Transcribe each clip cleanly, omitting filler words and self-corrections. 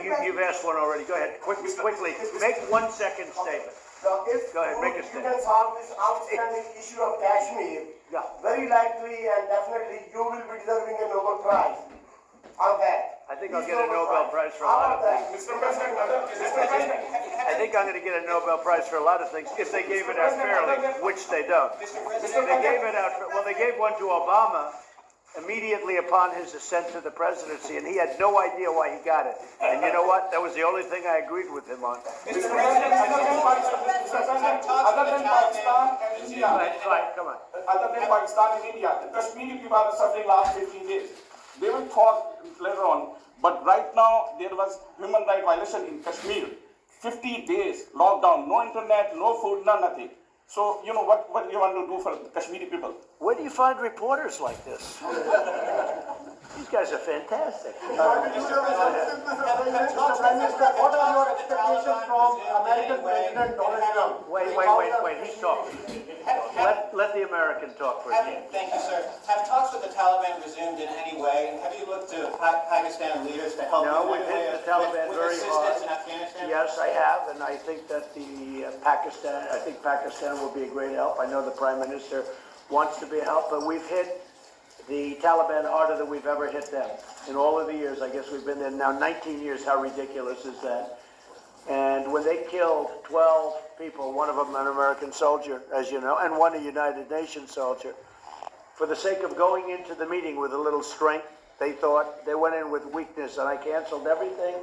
You've asked one already. Go ahead, quickly. Make 1 second statement. If Go ahead, make a you statement. can solve this outstanding issue of Kashmir, Yeah. very likely and definitely you will be deserving a Nobel Prize on that. I think I'll get a Nobel Prize for a lot of things. Mr. President, I think I'm going to get a Nobel Prize for a lot of things if they gave it out fairly, which they don't. They gave it out. Well, they gave one to Obama immediately upon his ascent to the presidency, and he had no idea why he got it. And you know what? That was the only thing I agreed with him on. Mr. President, other than Pakistan and India, Right, come on. other than Pakistan and India, the Kashmiri people are suffering last 15 days. They will talk later on, but right now there was human rights violation in Kashmir. 50 days lockdown, no internet, no food, no nothing. So you know what you want to do for the Kashmiri people? Where do you find reporters like this? These guys are fantastic. Mr. President, what are your expectations from American President Donald Trump? Wait, he's talking. Let the American talk for a second. Thank you, sir. Have talks with the Taliban resumed in any way? And have you looked to Pakistan leaders to help No, you in we've any way hit the Taliban with very assistance in hard. Afghanistan? Yes, I have, and I think that Pakistan will be a great help. I know the Prime Minister wants to be a help, but we've hit the Taliban harder than we've ever hit them. In all of the years, I guess we've been there now 19 years. How ridiculous is that? And when they killed 12 people, one of them an American soldier, as you know, and one a United Nations soldier, for the sake of going into the meeting with a little strength, they thought they went in with weakness, and I canceled everything.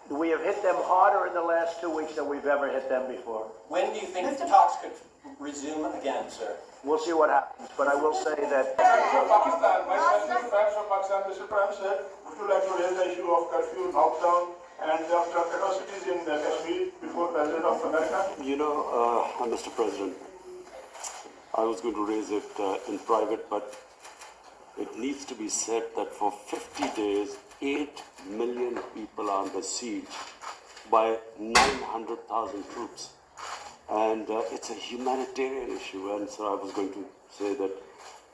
We have hit them harder in the last 2 weeks than we've ever hit them before. When do you think the talks could resume again, sir? We'll see what happens, but I will say that Pakistan, my question is from Pakistan. Mr. Prime Minister, would you like to raise the issue of curfew, lockdown, and the atrocities in Kashmir before President of America? You know, Mr. President, I was going to raise it in private, but it needs to be said that for 50 days, 8 million people are under siege by 900,000 troops. And it's a humanitarian issue. And so I was going to say that,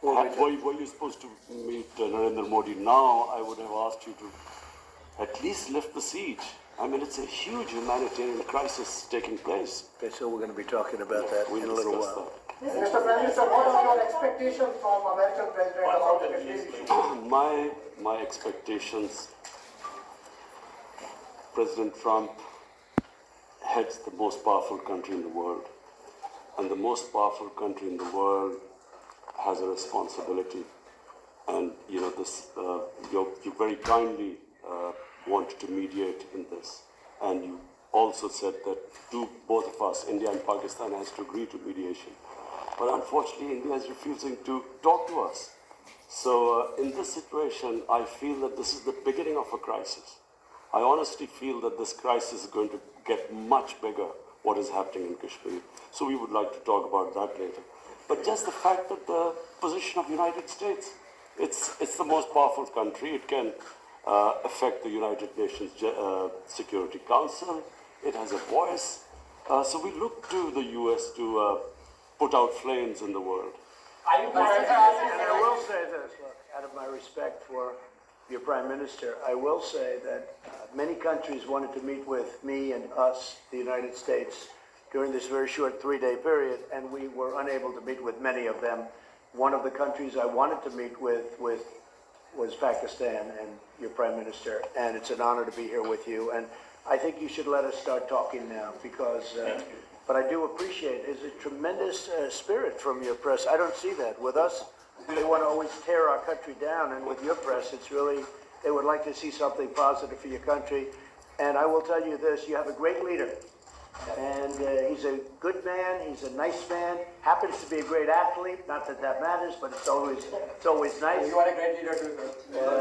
were you supposed to meet Narendra Modi now, I would have asked you to at least lift the siege. I mean, it's a huge humanitarian crisis taking place. okay, so we're going to be talking about that in a little while. Mr. Prime Minister, what are your expectations from American President about the Kashmir issue? My expectations, President Trump heads the most powerful country in the world. And the most powerful country in the world has a responsibility. And, you know, this, you very kindly wanted to mediate in this. And you also said that both of us, India and Pakistan, has to agree to mediation. But unfortunately, India is refusing to talk to us. So in this situation, I feel that this is the beginning of a crisis. I honestly feel that this crisis is going to get much bigger, what is happening in Kashmir. So we would like to talk about that later. But just the fact that the position of the United States, it's the most powerful country. It can affect the United Nations Security Council. It has a voice. So we look to the U.S. to put out flames in the world. And I will say this, look, out of my respect for your Prime Minister, I will say that many countries wanted to meet with me and us, the United States, during this very short 3-day period, and we were unable to meet with many of them. One of the countries I wanted to meet with was Pakistan and your Prime Minister, and it's an honor to be here with you. And I think you should let us start talking now, because, but I do appreciate, there's a tremendous spirit from your press. I don't see that with us. They want to always tear our country down, and with your press, it's really, they would like to see something positive for your country. And I will tell you this, you have a great leader, and he's a good man, he's a nice man, happens to be a great athlete, not that that matters, but it's always nice. You are a great leader too, sir.